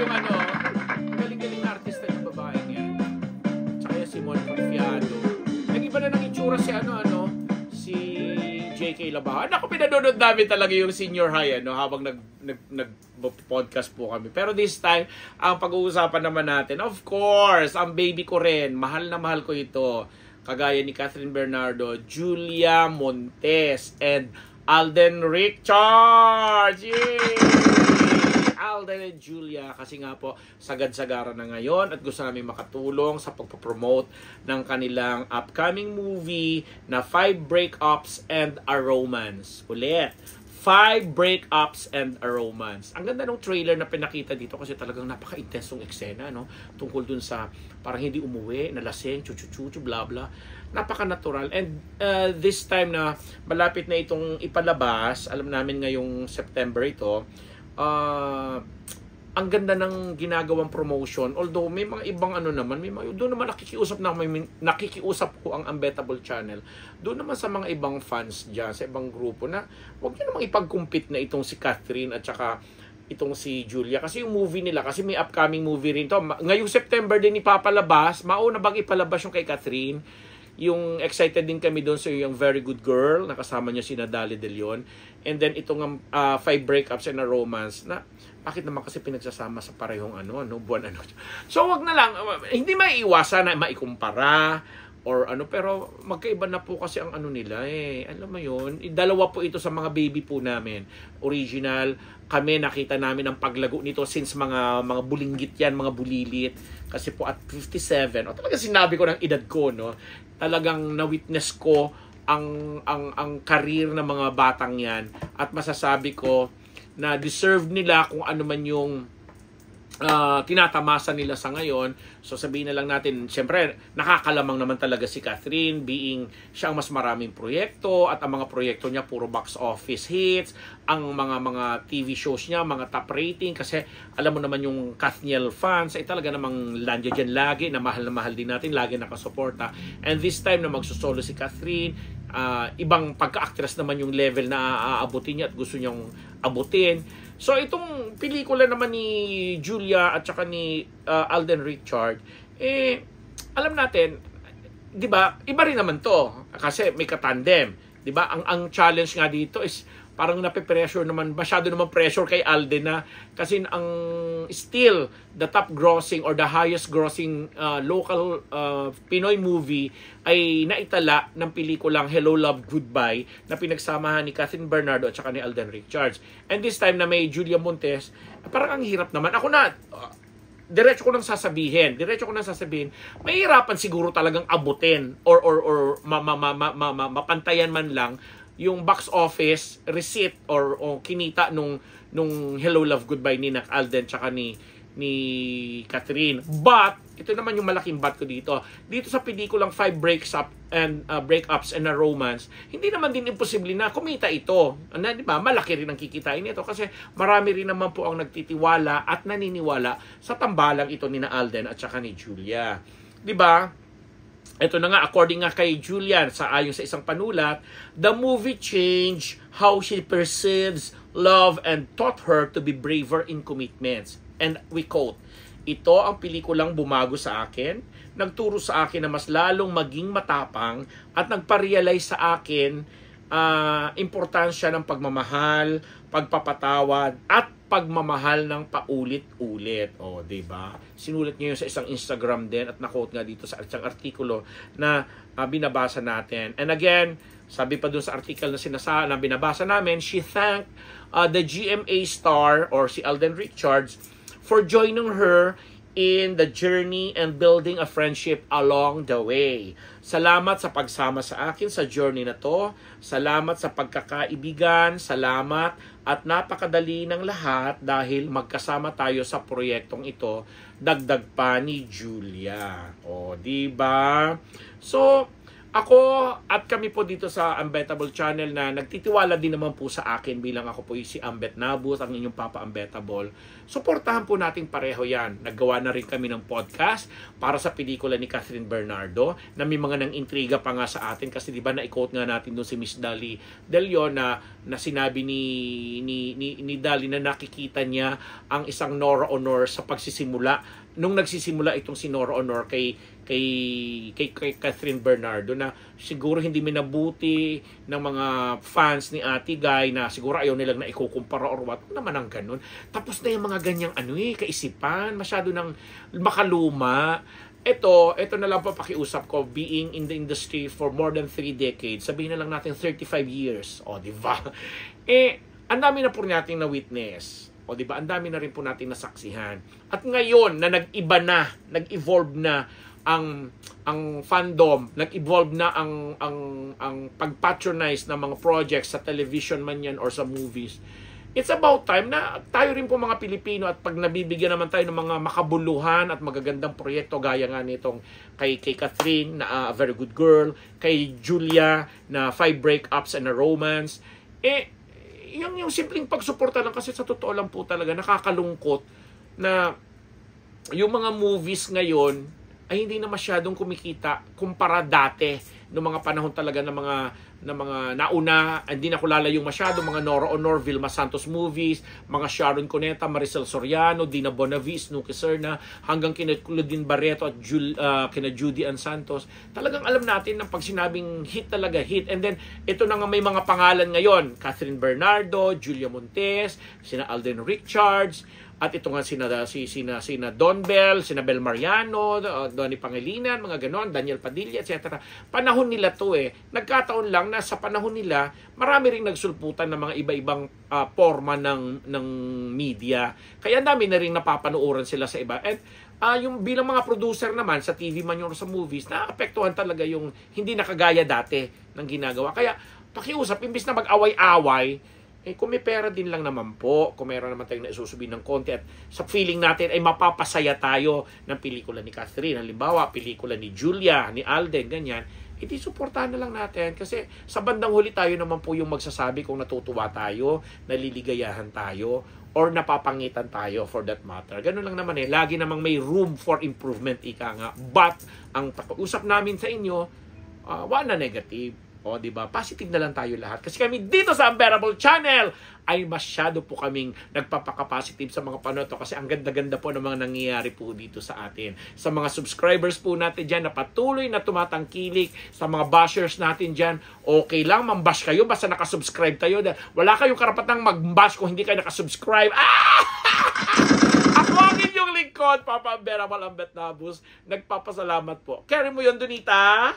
yung ano, galing-galing na artista ng babaeng yan. Tsaka yung Simon Confiado. Nag-iba na ng itsura si JK Labahan. Ako, pinanonood namin talaga yung senior high, habang nag-podcast po kami. Pero this time, ang pag-uusapan naman natin, of course, ang baby ko rin. Mahal na mahal ko ito. Kagaya ni Catherine Bernardo, Julia Montes, and Alden Richards! Yay! Alden and Julia, kasi nga po sagad-sagara na ngayon at gusto namin makatulong sa pagpapromote ng kanilang upcoming movie na 5 Breakups and a Romance. Ulit, 5 Breakups and a Romance. Ang ganda ng trailer na pinakita dito kasi talagang napaka-intensong eksena, tungkol dun sa parang hindi umuwi, nalasing, chuchu-chuchu, bla bla. Napaka-natural. And this time na malapit na itong ipalabas, alam namin ngayong September ito, ang ganda ng ginagawang promotion. Although may mga ibang doon naman nakikiusap ko ang Unbettable Channel. Doon naman sa mga ibang fans diyan, sa ibang grupo na wag niyo namang ipag-compete na itong si Catherine at saka itong si Julia. Kasi yung movie nila, kasi may upcoming movie rin to. Ngayong September din ipapalabas. Mauna bang ipalabas yung kay Catherine? Yung excited din kami doon sa yung Very Good Girl, nakasama niya si Nadali De Leon. And then itong 5 Breakups and a Romance na bakit naman kasi pinagsasama sa parehong buwan. So wag na lang, hindi maiiwasan na maikumpara or pero magkaiba na po kasi ang nila alam mo yun, dalawa po ito sa mga baby po namin. Original, kami nakita namin ang paglago nito since mga bulinggit yan, mga bulilit. Kasi po at 57, talaga sinabi ko ng edad ko, talagang na-witness ko ang career ng mga batang yan at masasabi ko na deserve nila kung ano man yung tinatamasa nila sa ngayon. So sabihin na lang natin, siyempre nakakalamang naman talaga si Catherine being siya ang mas maraming proyekto at ang mga proyekto niya puro box office hits, ang mga TV shows niya, mga top rating kasi alam mo naman yung Kathniel fans ay talaga namang landia dyan lagi na mahal din natin, lagi nakasuporta. And this time na magsusolo si Catherine, ibang pagka-actress naman yung level na aabutin niya at gusto niyang abutin. So itong pelikula naman ni Julia at saka ni Alden Richard, alam natin, 'di ba? Iba rin naman 'to kasi may katandem, 'di ba? Ang challenge nga dito is parang nape-pressure naman, masyado naman pressure kay Alden na kasi ang still the top grossing or the highest grossing local Pinoy movie ay naitala ng pelikulang Hello Love Goodbye na pinagsamahan ni Catherine Bernardo at saka ni Alden Richards. And this time na may Julia Montes, parang ang hirap naman. Ako na diretso ko nang sasabihin, mahirapan siguro talagang abutin or mapantayan man lang yung box office receipt or kinita nung Hello Love Goodbye ni Alden tsaka ni Catherine. But ito naman yung malaking but ko dito sa pelikulang 5 Breakups and a Romance, hindi naman din imposible na kumita ito. Di ba? Malaki rin ang kikitain nito kasi marami rin naman po ang nagtitiwala at naniniwala sa tambalang ito ni Alden at saka ni Julia. Di ba? Ito na nga, according nga kay Julia, ayon sa isang panulat, the movie changed how she perceives love and taught her to be braver in commitments. And we quote, ito ang pelikulang bumago sa akin, nagturo sa akin na mas lalong maging matapang at nagpa-realize sa akin importansya ng pagmamahal, pagpapatawad at pagmamahal ng paulit-ulit. Diba? Sinulat niya yun sa isang Instagram din at na-quote nga dito sa isang artikulo na binabasa natin. And again, sabi pa dun sa article na binabasa namin, she thanked the GMA star or si Alden Richards for joining her in the journey and building a friendship along the way. Salamat sa pagsama sa akin sa journey na to. Salamat sa pagkakaibigan. Salamat at napakadali ng lahat dahil magkasama tayo sa proyektong ito. Dagdag pa ni Julia. Di ba? So, Ako at kami po dito sa Unbettable Channel na nagtitiwala din naman po sa akin bilang ako po si Ambet Nabus, ang inyong Papa Unbettable. Suportahan po natin pareho yan. Naggawa na rin kami ng podcast para sa pelikula ni Catherine Bernardo na may mga nang intriga pa nga sa atin kasi di ba na-quote nga natin doon si Miss Dali Del Leon na sinabi ni Dali na nakikita niya ang isang Nora Honor sa pagsisimula nung nagsisimula itong si Nora Honor kay Catherine Bernardo na siguro hindi minabuti ng mga fans ni Ate Guy na siguro ayaw nilang na ikukumpara or what naman ang ganun. Tapos na yung mga ganyang kaisipan, masyado nang makaluma. Ito na lang po pakiusap ko, being in the industry for more than 3 decades, sabihin na lang natin 35 years. O, di ba? Ang dami na po natin na witness. O di ba? Ang dami na rin po natin nasaksihan. At ngayon na nag-evolve na ang fandom, nag-evolve na ang pag-patronize ng mga projects sa television man yan or sa movies. It's about time na tayo rin po mga Pilipino at pag nabibigyan naman tayo ng mga makabuluhan at magagandang proyekto gaya nga nitong kay Catherine na A Very Good Girl, kay Julia na 5 Breakups and a Romance, yung simpleng pagsuporta lang kasi sa totoo lang po talaga nakakalungkot na yung mga movies ngayon ay hindi na masyadong kumikita kumpara dati noong mga panahon talaga ng mga nauna, hindi na ko lalayong masyado, mga Nora Honor, Vilma Santos movies, mga Sharon Cuneta, Maricel Soriano, Dina Bonavis, Nuki Serna, hanggang kina Claudine Barreto at kina Judy Ann Santos. Talagang alam natin na pag sinabing hit talaga, hit. And then, ito na nga may mga pangalan ngayon, Catherine Bernardo, Julia Montes, sina Alden Richards, at ito nga sina Don Bell, sina Bel Mariano, Donnie Pangilinan, mga ganon, Daniel Padilla, etc. Panahon nila to Nagkataon lang na sa panahon nila, marami ring nagsulputan ng mga iba-ibang forma ng media. Kaya dami na rin napapanooran sila sa iba. At yung bilang mga producer naman sa TV man yung sa movies, naapektuhan talaga yung hindi nakagaya dati ng ginagawa. Kaya pakiusap, imbis na mag-away-away, kung may pera din lang naman po, kung meron naman tayong naisusubin ng konti at sa feeling natin ay mapapasaya tayo ng pelikula ni Catherine, halimbawa, pelikula ni Julia, ni Alden, ganyan, hindi suportahan na lang natin kasi sa bandang huli tayo naman po yung magsasabi kung natutuwa tayo, naliligayahan tayo, or napapangitan tayo for that matter. Ganun lang naman lagi namang may room for improvement, ika nga. But, ang pag-usap namin sa inyo, wala negative. O, di ba? Positive na lang tayo lahat. Kasi kami dito sa Unbearable Channel ay masyado po kaming nagpapaka-positive sa mga panoto kasi ang ganda-ganda po ng mga nangyayari po dito sa atin. Sa mga subscribers po natin dyan na patuloy na tumatangkilik, sa mga bashers natin dyan, okay lang, mambash kayo basta nakasubscribe tayo. Wala kayong karapatang mag-bash kung hindi kayo nakasubscribe. Ako ang inyong lingkod, Papa Unbearable Ambet Nabus. Nagpapasalamat po. Carry mo yun, Donita?